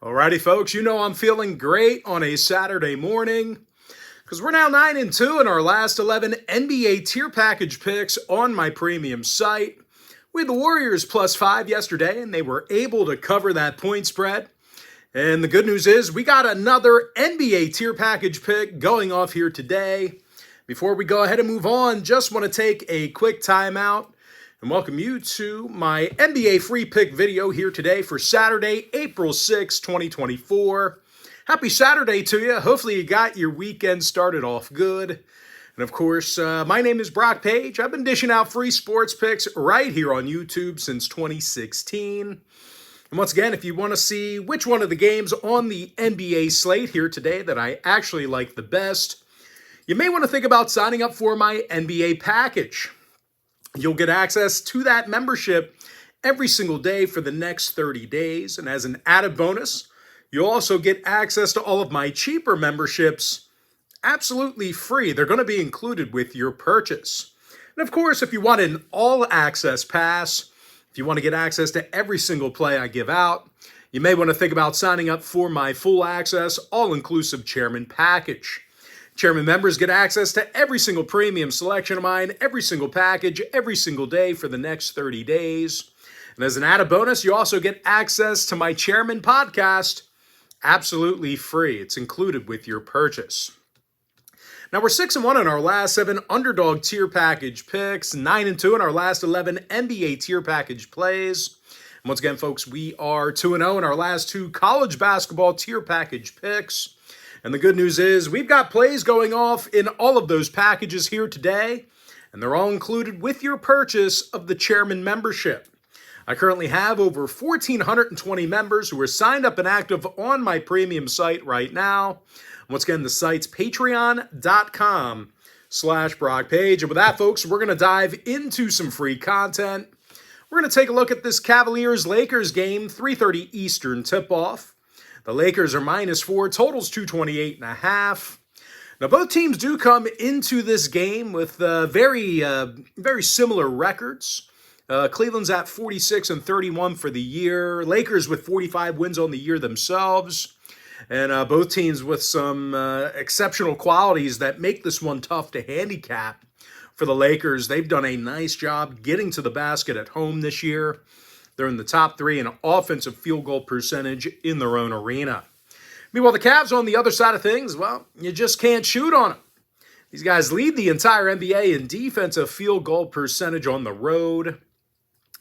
Alrighty, folks, you know I'm feeling great on a Saturday morning because we're now 9-2 in our last 11 NBA tier package picks on my premium site. We had the Warriors +5 yesterday, and they were able to cover that point spread. And the good news is we got another NBA tier package pick going off here today. Before we go ahead and move on, just want to take a quick timeout and welcome you to my NBA free pick video here today for Saturday, April 6, 2024. Happy Saturday to you. Hopefully you got your weekend started off good. And of course, my name is Brock Page. I've been dishing out free sports picks right here on YouTube since 2016. And once again, if you want to see which one of the games on the NBA slate here today that I actually like the best, you may want to think about signing up for my NBA package. You'll get access to that membership every single day for the next 30 days. And as an added bonus, you'll also get access to all of my cheaper memberships absolutely free. They're going to be included with your purchase. And of course, if you want an all-access pass, if you want to get access to every single play I give out, you may want to think about signing up for my full access, all-inclusive chairman package. Chairman members get access to every single premium selection of mine, every single package, every single day for the next 30 days. And as an added bonus, you also get access to my Chairman podcast absolutely free. It's included with your purchase. Now, we're 6-1 in our last 7 underdog tier package picks, 9-2 in our last 11 NBA tier package plays. And once again, folks, we are 2-0 in our last 2 college basketball tier package picks. And the good news is we've got plays going off in all of those packages here today, and they're all included with your purchase of the Chairman membership. I currently have over 1,420 members who are signed up and active on my premium site right now. Once again, the site's patreon.com/BrockPage. And with that, folks, we're going to dive into some free content. We're going to take a look at this Cavaliers-Lakers game, 3:30 Eastern tip-off. The Lakers are -4, totals 228.5. Now, both teams do come into this game with very similar records. Cleveland's at 46-31 for the year. Lakers with 45 wins on the year themselves. And both teams with some exceptional qualities that make this one tough to handicap. For the Lakers, they've done a nice job getting to the basket at home this year. They're in the top 3 in offensive field goal percentage in their own arena. Meanwhile, the Cavs on the other side of things, well, you just can't shoot on them. These guys lead the entire NBA in defensive field goal percentage on the road.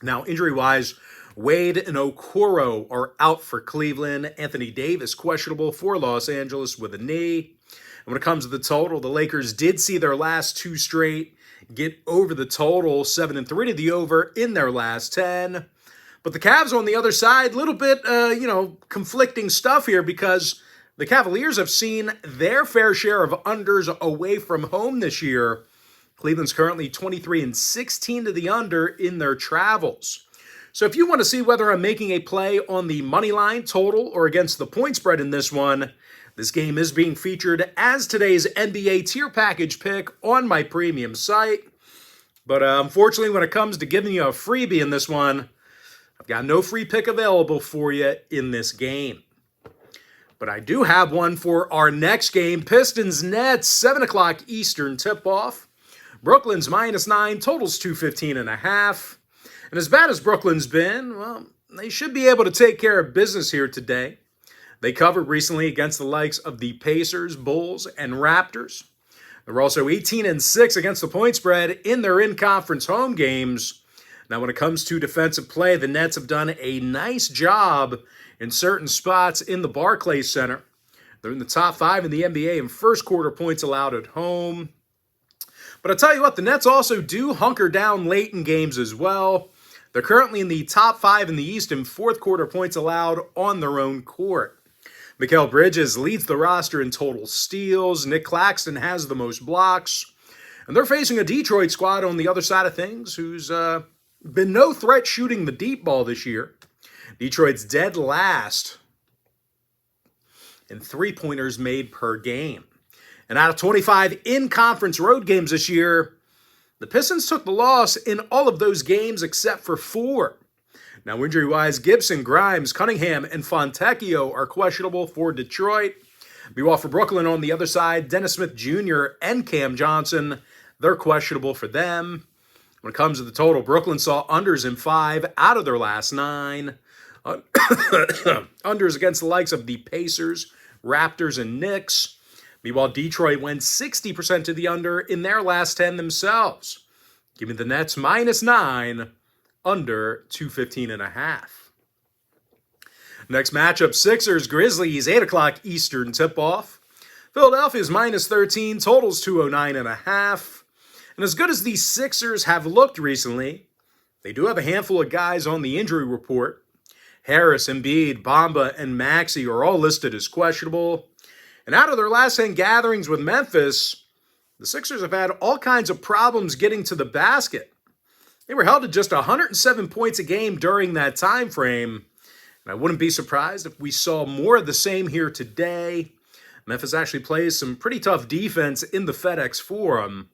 Now, injury-wise, Wade and Okoro are out for Cleveland. Anthony Davis questionable for Los Angeles with a knee. And when it comes to the total, the Lakers did see their last 2 straight get over the total, 7-3 to the over in their last 10. But the Cavs on the other side, a little bit, conflicting stuff here because the Cavaliers have seen their fair share of unders away from home this year. Cleveland's currently 23-16 to the under in their travels. So if you want to see whether I'm making a play on the money line total or against the point spread in this one, this game is being featured as today's NBA tier package pick on my premium site. But unfortunately, when it comes to giving you a freebie in this one, I've got no free pick available for you in this game. But I do have one for our next game, Pistons-Nets, 7 o'clock Eastern tip-off. Brooklyn's -9, totals 215.5. And as bad as Brooklyn's been, well, they should be able to take care of business here today. They covered recently against the likes of the Pacers, Bulls, and Raptors. They're also 18-6 against the point spread in their in-conference home games. Now, when it comes to defensive play, the Nets have done a nice job in certain spots in the Barclays Center. They're in the top 5 in the NBA in first quarter points allowed at home. But I tell you what, the Nets also do hunker down late in games as well. They're currently in the top 5 in the East in fourth quarter points allowed on their own court. Mikal Bridges leads the roster in total steals. Nick Claxton has the most blocks. And they're facing a Detroit squad on the other side of things who's been no threat shooting the deep ball this year. Detroit's dead last in three-pointers made per game. And out of 25 in-conference road games this year, the Pistons took the loss in all of those games except for 4. Now, injury-wise, Gibson, Grimes, Cunningham, and Fontecchio are questionable for Detroit. Meanwhile, for Brooklyn on the other side, Dennis Smith Jr. and Cam Johnson, they're questionable for them. When it comes to the total, Brooklyn saw unders in 5 out of their last 9. Unders against the likes of the Pacers, Raptors, and Knicks. Meanwhile, Detroit went 60% to the under in their last 10 themselves. Give me the Nets -9, under 215.5. Next matchup, Sixers, Grizzlies, 8 o'clock Eastern tip-off. Philadelphia's -13, totals 209.5. And as good as these Sixers have looked recently, they do have a handful of guys on the injury report. Harris, Embiid, Bamba, and Maxey are all listed as questionable. And out of their last 10 gatherings with Memphis, the Sixers have had all kinds of problems getting to the basket. They were held to just 107 points a game during that time frame. And I wouldn't be surprised if we saw more of the same here today. Memphis actually plays some pretty tough defense in the FedEx Forum.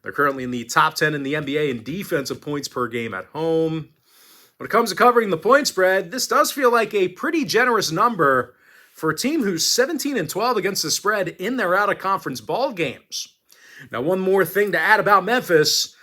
They're currently in the top 10 in the NBA in defensive points per game at home. When it comes to covering the point spread, this does feel like a pretty generous number for a team who's 17-12 against the spread in their out-of-conference ball games. Now, one more thing to add about Memphis,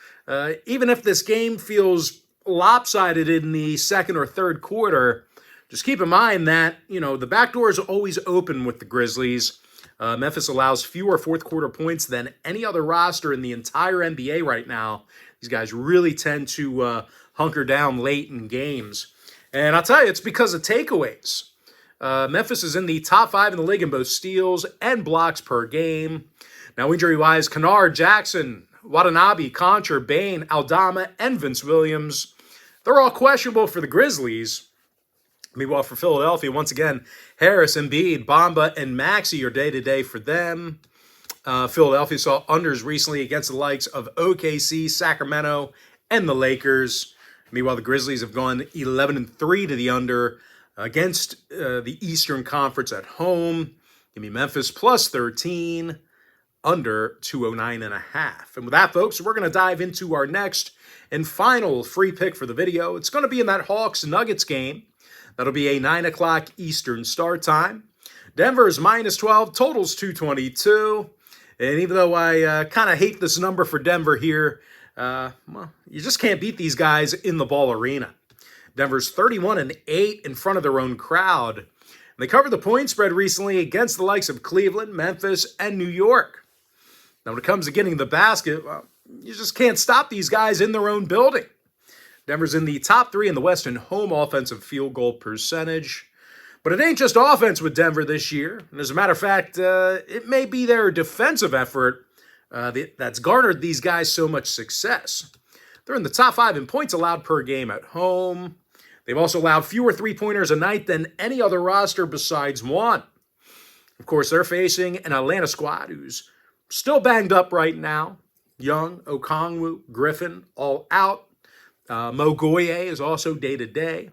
even if this game feels lopsided in the second or third quarter, just keep in mind that, the back door is always open with the Grizzlies. Memphis allows fewer fourth-quarter points than any other roster in the entire NBA right now. These guys really tend to hunker down late in games. And I'll tell you, it's because of takeaways. Memphis is in the top 5 in the league in both steals and blocks per game. Now, injury-wise, Kennard, Jackson, Watanabe, Concher, Bane, Aldama, and Vince Williams, they're all questionable for the Grizzlies. Meanwhile, for Philadelphia, once again, Harris, Embiid, Bamba, and Maxey are day-to-day for them. Philadelphia saw unders recently against the likes of OKC, Sacramento, and the Lakers. Meanwhile, the Grizzlies have gone 11-3 to the under against the Eastern Conference at home. Give me Memphis +13, under 209.5. And with that, folks, we're going to dive into our next and final free pick for the video. It's going to be in that Hawks-Nuggets game. That'll be a 9 o'clock Eastern start time. Denver's -12, totals 222. And even though I kind of hate this number for Denver here, you just can't beat these guys in the Ball Arena. Denver's 31-8 in front of their own crowd. And they covered the point spread recently against the likes of Cleveland, Memphis, and New York. Now, when it comes to getting the basket, you just can't stop these guys in their own building. Denver's in the top 3 in the West in home offensive field goal percentage. But it ain't just offense with Denver this year. And as a matter of fact, it may be their defensive effort that's garnered these guys so much success. They're in the top 5 in points allowed per game at home. They've also allowed fewer three-pointers a night than any other roster besides one. Of course, they're facing an Atlanta squad who's still banged up right now. Young, Okongwu, Griffin, all out. Mo Goye is also day-to-day.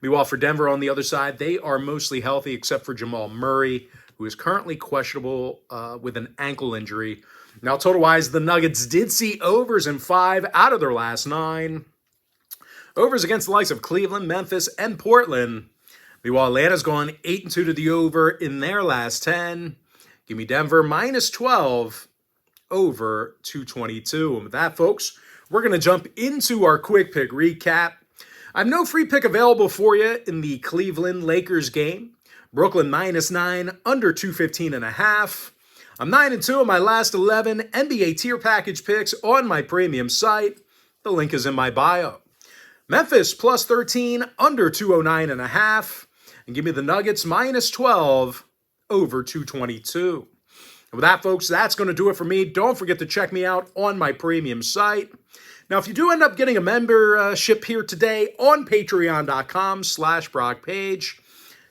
Meanwhile, for Denver on the other side, they are mostly healthy except for Jamal Murray, who is currently questionable with an ankle injury. Now, total-wise, the Nuggets did see overs in 5 out of their last 9. Overs against the likes of Cleveland, Memphis, and Portland. Meanwhile, Atlanta's gone 8-2 to the over in their last 10. Give me Denver -12, over 222. And with that, folks, we're going to jump into our quick pick recap. I have no free pick available for you in the Cleveland Lakers game. Brooklyn -9, under 215.5. I'm 9-2 in my last 11 NBA tier package picks on my premium site. The link is in my bio. Memphis +13, under 209.5. And give me the Nuggets -12, over 222. And with that, folks, that's going to do it for me. Don't forget to check me out on my premium site. Now, if you do end up getting a membership here today on patreon.com/BrockPage,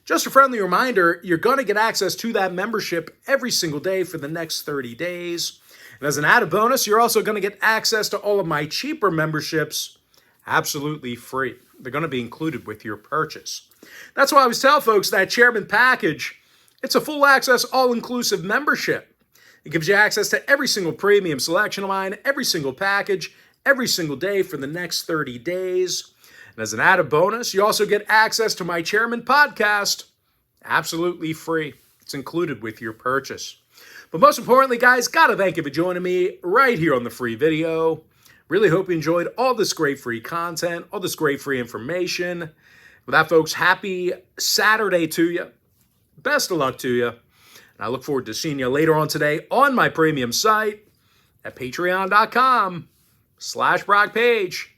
just a friendly reminder, you're going to get access to that membership every single day for the next 30 days. And as an added bonus, you're also going to get access to all of my cheaper memberships absolutely free. They're going to be included with your purchase. That's why I always tell folks that Chairman Package, it's a full access, all-inclusive membership. It gives you access to every single premium selection of mine, every single package, every single day for the next 30 days. And as an added bonus, you also get access to my Chairman podcast, absolutely free. It's included with your purchase. But most importantly, guys, gotta thank you for joining me right here on the free video. Really hope you enjoyed all this great free content, all this great free information. With that, folks, happy Saturday to you. Best of luck to you. And I look forward to seeing you later on today on my premium site at patreon.com/BrockPage.